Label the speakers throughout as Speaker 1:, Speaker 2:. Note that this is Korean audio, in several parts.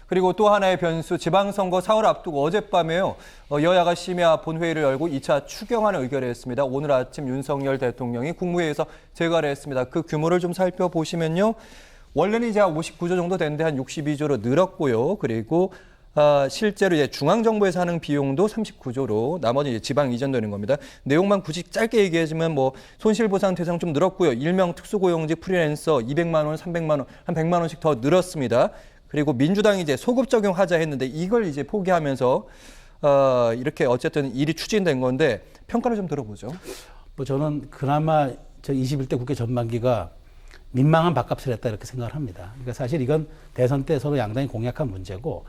Speaker 1: 그리고 또 하나의 변수, 지방선거 4월 앞두고 어젯밤에요. 여야가 심야 본회의를 열고 2차 추경안을 의결했습니다. 오늘 아침 윤석열 대통령이 국무회의에서 제거를 했습니다. 그 규모를 좀 살펴보시면요. 원래는 이제 59조 정도 되는데 한 62조로 늘었고요. 그리고 실제로 이제 중앙정부에서 하는 비용도 39조로 나머지 이제 지방 이전되는 겁니다. 내용만 굳이 짧게 얘기하자면 뭐 손실보상 대상 좀 늘었고요. 일명 특수고용직 프리랜서 200만 원, 300만 원, 한 100만 원씩 더 늘었습니다. 그리고 민주당이 이제 소급 적용하자 했는데 이걸 이제 포기하면서 이렇게 어쨌든 일이 추진된 건데 평가를 좀 들어보죠.
Speaker 2: 뭐 저는 그나마 저 21대 국회 전반기가 민망한 밥값을 했다 이렇게 생각을 합니다. 그러니까 사실 이건 대선 때 서로 양당이 공약한 문제고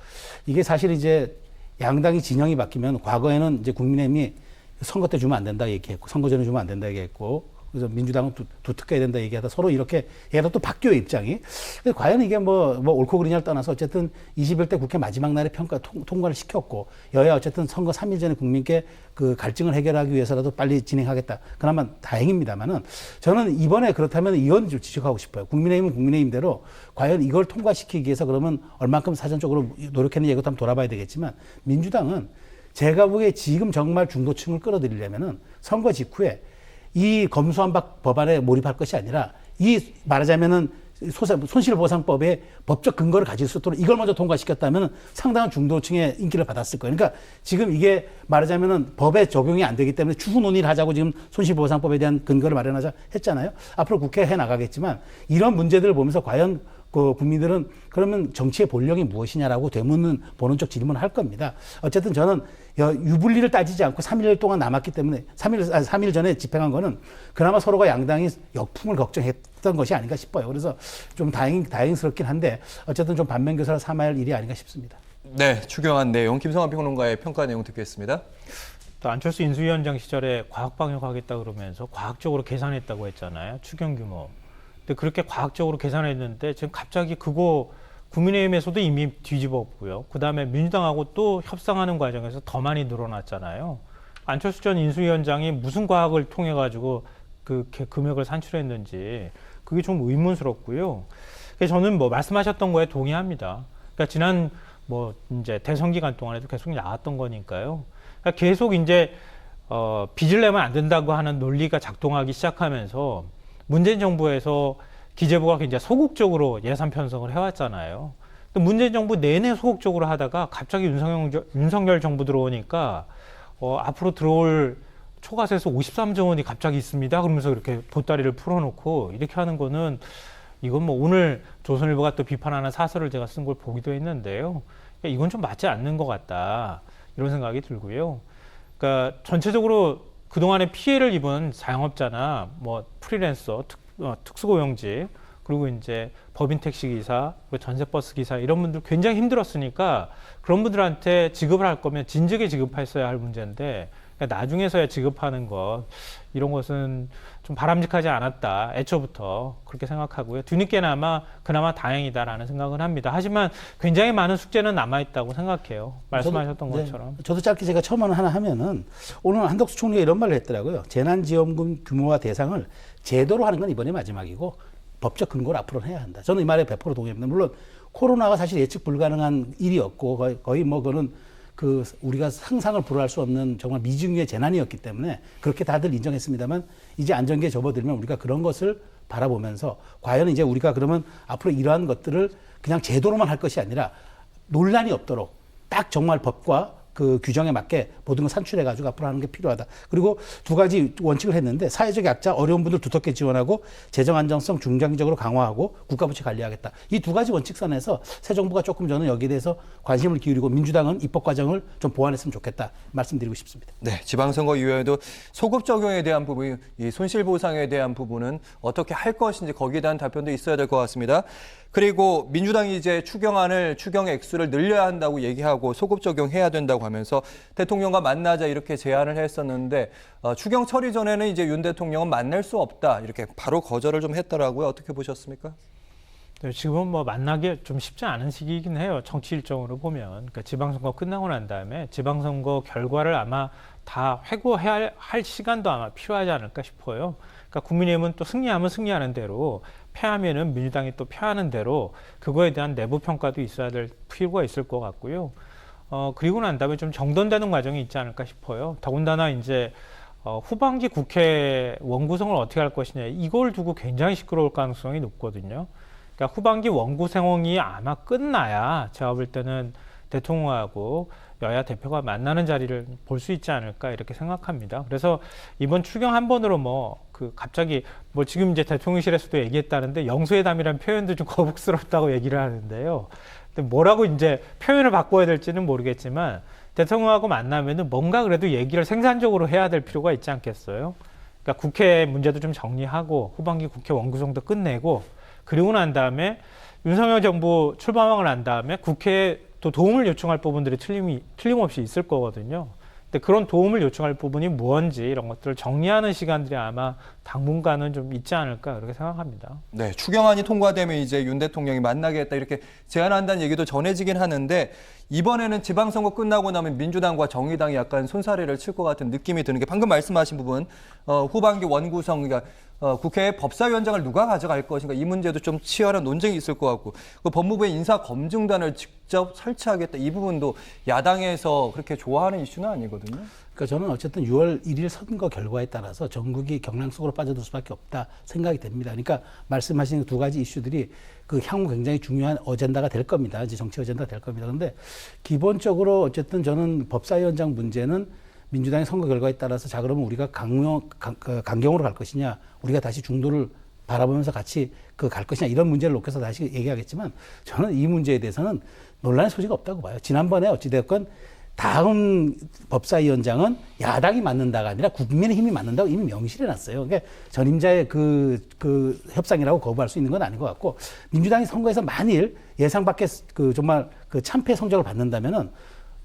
Speaker 2: 이게 사실 이제 양당이 진영이 바뀌면 과거에는 이제 국민의힘이 선거 때 주면 안 된다 얘기했고 선거 전에 주면 안 된다 얘기했고 그래서 민주당은 두특가야 된다 얘기하다 서로 이렇게 얘가 또 바뀌어요 입장이. 근데 과연 이게 뭐 옳고 그르냐를 떠나서 어쨌든 21대 국회 마지막 날에 통과를 시켰고 여야 어쨌든 선거 3일 전에 국민께 그 갈증을 해결하기 위해서라도 빨리 진행하겠다. 그나마 다행입니다만은 저는 이번에 그렇다면 이건 좀 지적하고 싶어요. 국민의힘은 국민의힘대로 과연 이걸 통과시키기 위해서 그러면 얼만큼 사전적으로 노력했는지 이것도 한번 돌아봐야 되겠지만 민주당은 제가 보기에 지금 정말 중도층을 끌어들이려면은 선거 직후에 이 검수완박 법안에 몰입할 것이 아니라 이 말하자면은 손실보상법의 법적 근거를 가질 수 있도록 이걸 먼저 통과시켰다면 상당한 중도층의 인기를 받았을 거예요. 그러니까 지금 이게 말하자면은 법에 적용이 안 되기 때문에 추후 논의를 하자고 지금 손실보상법에 대한 근거를 마련하자 했잖아요. 앞으로 국회에 해 나가겠지만 이런 문제들을 보면서 과연 그 국민들은 그러면 정치의 본령이 무엇이냐라고 되묻는 본원적 질문을 할 겁니다. 어쨌든 저는 유불리를 따지지 않고 3일 동안 남았기 때문에 3일 전에 집행한 거는 그나마 서로가 양당이 역풍을 걱정했던 것이 아닌가 싶어요. 그래서 좀 다행스럽긴 한데 어쨌든 좀 반면교사를 삼아야 할 일이 아닌가 싶습니다.
Speaker 1: 네, 추경안 내용 김성환 평론가의 평가 내용 듣겠습니다.
Speaker 3: 또 안철수 인수위원장 시절에 과학방역하겠다 그러면서 과학적으로 계산했다고 했잖아요. 추경 규모. 근데 그렇게 과학적으로 계산했는데 지금 갑자기 그거 국민의힘에서도 이미 뒤집었고요. 그다음에 민주당하고 또 협상하는 과정에서 더 많이 늘어났잖아요. 안철수 전 인수위원장이 무슨 과학을 통해 가지고 그 금액을 산출했는지 그게 좀 의문스럽고요. 그래서 저는 뭐 말씀하셨던 거에 동의합니다. 그러니까 지난 뭐 이제 대선 기간 동안에도 계속 나왔던 거니까요. 그러니까 계속 이제 빚을 내면 안 된다고 하는 논리가 작동하기 시작하면서 문재인 정부에서 기재부가 굉장히 소극적으로 예산 편성을 해왔잖아요. 또 문재인 정부 내내 소극적으로 하다가 갑자기 윤석열 정부 들어오니까 앞으로 들어올 초과세수 53조 원이 갑자기 있습니다. 그러면서 이렇게 보따리를 풀어놓고 이렇게 하는 거는 이건 뭐 오늘 조선일보가 또 비판하는 사설을 제가 쓴 걸 보기도 했는데요. 이건 좀 맞지 않는 것 같다. 이런 생각이 들고요. 그러니까 전체적으로 그동안에 피해를 입은 자영업자나 뭐 프리랜서, 특수고용직, 그리고 이제 법인 택시기사, 전세버스 기사 이런 분들 굉장히 힘들었으니까 그런 분들한테 지급을 할 거면 진즉에 지급했어야 할 문제인데 그러니까 나중에서야 지급하는 것 이런 것은 좀 바람직하지 않았다. 애초부터 그렇게 생각하고요. 뒤늦게나마 그나마 다행이다라는 생각은 합니다. 하지만 굉장히 많은 숙제는 남아있다고 생각해요. 말씀하셨던 것처럼.
Speaker 2: 저도 짧게 제가 첨언을 하나 하면은 오늘 한덕수 총리가 이런 말을 했더라고요. 재난지원금 규모와 대상을 제도로 하는 건 이번이 마지막이고 법적 근거를 앞으로 해야 한다. 저는 이 말에 100% 동의합니다. 물론 코로나가 사실 예측 불가능한 일이었고 거의 뭐 그거는 그 우리가 상상을 불허할 수 없는 정말 미중의 재난이었기 때문에 그렇게 다들 인정했습니다만 이제 안정기에 접어들면 우리가 그런 것을 바라보면서 과연 이제 우리가 그러면 앞으로 이러한 것들을 그냥 제도로만 할 것이 아니라 논란이 없도록 딱 정말 법과 그 규정에 맞게 모든 걸 산출해가지고 앞으로 하는 게 필요하다. 그리고 두 가지 원칙을 했는데 사회적 약자, 어려운 분들 두텁게 지원하고 재정 안정성 중장기적으로 강화하고 국가부채 관리하겠다. 이 두 가지 원칙선에서 새 정부가 조금 저는 여기에 대해서 관심을 기울이고 민주당은 입법 과정을 좀 보완했으면 좋겠다 말씀드리고 싶습니다.
Speaker 1: 네, 지방선거 이후에도 소급 적용에 대한 부분, 이 손실보상에 대한 부분은 어떻게 할 것인지 거기에 대한 답변도 있어야 될 것 같습니다. 그리고 민주당이 이제 추경 액수를 늘려야 한다고 얘기하고 소급 적용해야 된다고 하면서 대통령과 만나자 이렇게 제안을 했었는데 추경 처리 전에는 이제 윤 대통령은 만날 수 없다 이렇게 바로 거절을 좀 했더라고요. 어떻게 보셨습니까?
Speaker 3: 네, 지금은 뭐 만나기 좀 쉽지 않은 시기이긴 해요. 정치 일정으로 보면. 그러니까 지방선거 끝나고 난 다음에 지방선거 결과를 아마 다 회고해야 할 시간도 아마 필요하지 않을까 싶어요. 그러니까 국민의힘은 또 승리하면 승리하는 대로, 패하면은 민주당이 또 패하는 대로 그거에 대한 내부 평가도 있어야 될 필요가 있을 것 같고요. 그리고 난 다음에 좀 정돈되는 과정이 있지 않을까 싶어요. 더군다나 이제 후반기 국회 원구성을 어떻게 할 것이냐, 이걸 두고 굉장히 시끄러울 가능성이 높거든요. 그러니까 후반기 원구성이 아마 끝나야 제가 볼 때는 대통령하고 여야 대표가 만나는 자리를 볼 수 있지 않을까 이렇게 생각합니다. 그래서 이번 추경 한 번으로 갑자기 지금 이제 대통령실에서도 얘기했다는데 영수회담이라는 표현도 좀 거북스럽다고 얘기를 하는데요. 근데 뭐라고 이제 표현을 바꿔야 될지는 모르겠지만 대통령하고 만나면은 뭔가 그래도 얘기를 생산적으로 해야 될 필요가 있지 않겠어요? 그러니까 국회 문제도 좀 정리하고 후반기 국회 원구성도 끝내고, 그리고 난 다음에 윤석열 정부 출범하고 난 다음에 국회에 또 도움을 요청할 부분들이 틀림없이 있을 거거든요. 근데 그런 도움을 요청할 부분이 무언지 이런 것들을 정리하는 시간들이 아마 당분간은 좀 있지 않을까 그렇게 생각합니다.
Speaker 1: 네, 추경안이 통과되면 이제 윤 대통령이 만나겠다 이렇게 제안한다는 얘기도 전해지긴 하는데, 이번에는 지방선거 끝나고 나면 민주당과 정의당이 약간 손사래를 칠 것 같은 느낌이 드는 게, 방금 말씀하신 부분, 후반기 원구성, 그러니까 국회 법사위원장을 누가 가져갈 것인가, 이 문제도 좀 치열한 논쟁이 있을 것 같고, 그 법무부의 인사검증단을 직접 설치하겠다, 이 부분도 야당에서 그렇게 좋아하는 이슈는 아니거든요.
Speaker 2: 그러니까 저는 어쨌든 6월 1일 선거 결과에 따라서 전국이 경랑 속으로 빠져들 수밖에 없다 생각이 됩니다. 그러니까 말씀하신 두 가지 이슈들이 그 향후 굉장히 중요한 어젠다가 될 겁니다. 이제 정치 어젠다가 될 겁니다. 그런데 기본적으로 어쨌든 저는 법사위원장 문제는 민주당의 선거 결과에 따라서, 자 그러면 우리가 강경으로 갈 것이냐, 우리가 다시 중도를 바라보면서 같이 갈 것이냐, 이런 문제를 놓고서 다시 얘기하겠지만, 저는 이 문제에 대해서는 논란의 소지가 없다고 봐요. 지난번에 어찌됐건 다음 법사위원장은 야당이 맡는다가 아니라 국민의힘이 맡는다고 이미 명시를 해놨어요. 그러니까 전임자의 그 협상이라고 거부할 수 있는 건 아닌 것 같고, 민주당이 선거에서 만일 예상 밖의 정말 참패 성적을 받는다면은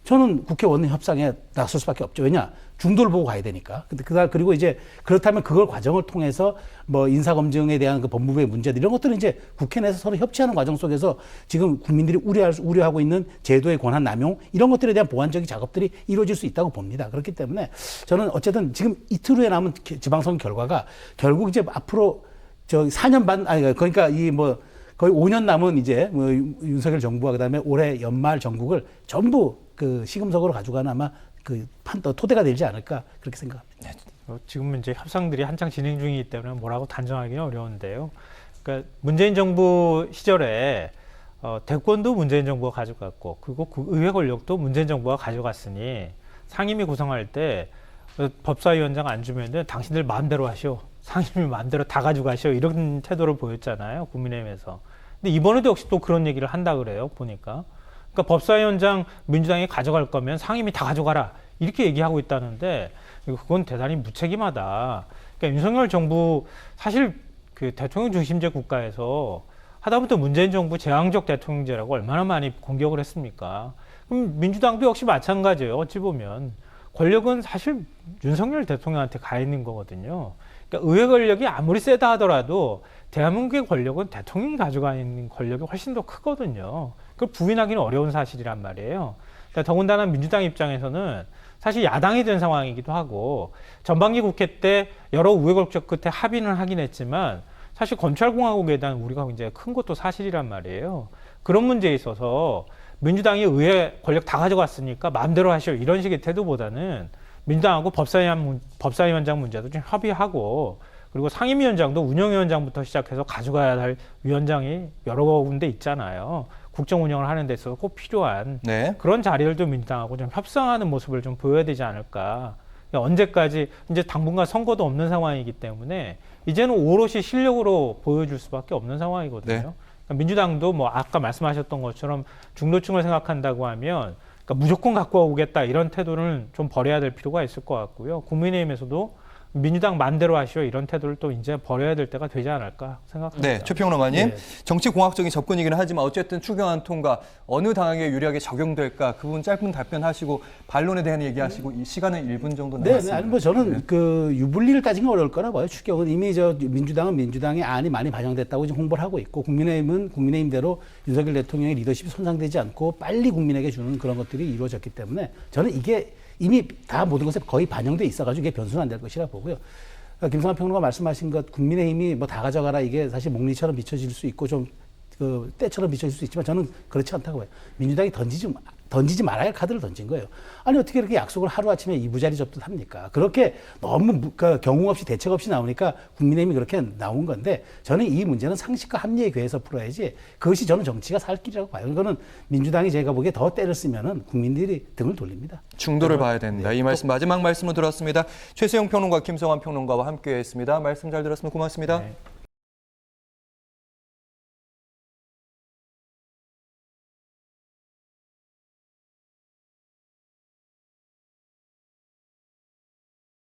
Speaker 2: 저는 국회 원내 협상에 나설 수밖에 없죠. 왜냐? 중도를 보고 가야 되니까. 그리고 이제 그렇다면 그걸 과정을 통해서 인사검증에 대한 그 법무부의 문제들, 이런 것들은 이제 국회 내에서 서로 협치하는 과정 속에서 지금 국민들이 우려하고 있는 제도의 권한 남용, 이런 것들에 대한 보완적인 작업들이 이루어질 수 있다고 봅니다. 그렇기 때문에 저는 어쨌든 지금 이틀 후에 남은 지방선거 결과가 결국 이제 앞으로 4년 반, 그러니까 거의 5년 남은 이제 윤석열 정부와 그다음에 올해 연말 전국을 전부 시금석으로 가져가는 아마 토대가 되지 않을까 그렇게 생각합니다.
Speaker 3: 지금 이제 협상들이 한창 진행 중이기 때문에 뭐라고 단정하기는 어려운데요. 그러니까 문재인 정부 시절에 대권도 문재인 정부가 가져갔고, 그리고 의회 권력도 문재인 정부가 가져갔으니 상임위 구성할 때 법사위원장 안 주면 당신들 마음대로 하시오, 상임위 마음대로 다 가져가시오, 이런 태도를 보였잖아요, 국민의힘에서. 근데 이번에도 역시 또 그런 얘기를 한다 그래요, 보니까. 그러니까 법사위원장 민주당이 가져갈 거면 상임위 다 가져가라, 이렇게 얘기하고 있다는데, 그건 대단히 무책임하다. 그러니까 윤석열 정부 사실 대통령 중심제 국가에서 하다못해 문재인 정부 제왕적 대통령제라고 얼마나 많이 공격을 했습니까? 그럼 민주당도 역시 마찬가지예요. 어찌 보면 권력은 사실 윤석열 대통령한테 가 있는 거거든요. 그러니까 의회 권력이 아무리 세다 하더라도 대한민국의 권력은 대통령이 가져가 있는 권력이 훨씬 더 크거든요. 그걸 부인하기는 어려운 사실이란 말이에요. 더군다나 민주당 입장에서는 사실 야당이 된 상황이기도 하고, 전반기 국회 때 여러 우여곡절 끝에 합의는 하긴 했지만 사실 검찰공화국에 대한 우려가 굉장히 큰 것도 사실이란 말이에요. 그런 문제에 있어서 민주당이 의회 권력 다 가져갔으니까 마음대로 하시오, 이런 식의 태도보다는 민주당하고 법사위원장 문제도 좀 협의하고, 그리고 상임위원장도 운영위원장부터 시작해서 가져가야 할 위원장이 여러 군데 있잖아요. 국정 운영을 하는 데 있어서 꼭 필요한 그런 자리들도 민주당하고 좀 협상하는 모습을 좀 보여야 되지 않을까. 언제까지, 이제 당분간 선거도 없는 상황이기 때문에 이제는 오롯이 실력으로 보여줄 수밖에 없는 상황이거든요. 그러니까 민주당도 아까 말씀하셨던 것처럼 중도층을 생각한다고 하면 무조건 갖고 오겠다, 이런 태도는 좀 버려야 될 필요가 있을 것 같고요. 국민의힘에서도 민주당 마음대로 하시오, 이런 태도를 또 이제 버려야 될 때가 되지 않을까 생각합니다.
Speaker 1: 네, 최평론가님. 정치공학적인 접근이기는 하지만 어쨌든 추경안 통과 어느 당에게 유리하게 적용될까, 그 부분 짧은 답변하시고 반론에 대한 얘기하시고, 이 시간은 1분 정도 남았습니다.
Speaker 2: 저는 유불리를 따지는 어려울 거라 봐요. 추경은 이미 민주당은 민주당의 안이 많이 반영됐다고 지금 홍보를 하고 있고, 국민의힘은 국민의힘대로 윤석열 대통령의 리더십이 손상되지 않고 빨리 국민에게 주는 그런 것들이 이루어졌기 때문에 저는 이게 이미 다 모든 것에 거의 반영돼 있어가지고 이게 변수는 안 될 것이라 보고요. 그러니까 김성환 평론가 말씀하신 것 국민의힘이 뭐 다 가져가라 이게 사실 목리처럼 비춰질 수 있고 좀 그 때처럼 비춰질 수 있지만 저는 그렇지 않다고 봐요. 민주당이 던지지 말아야 할 카드를 던진 거예요. 아니 어떻게 이렇게 약속을 하루아침에 이부자리 접듯합니까? 그렇게 너무 경우 없이 대책 없이 나오니까 국민의힘이 그렇게 나온 건데 저는 이 문제는 상식과 합리에 기해서 풀어야지 그것이 저는 정치가 살 길이라고 봐요. 이거는 민주당이 제가 보기에 더 때를 쓰면은 국민들이 등을 돌립니다.
Speaker 1: 중도를 봐야 된다. 이 말씀 마지막 말씀을 들었습니다. 최수영 평론가, 김성환 평론가와 함께했습니다. 말씀 잘 들었습니다. 고맙습니다.
Speaker 3: 네.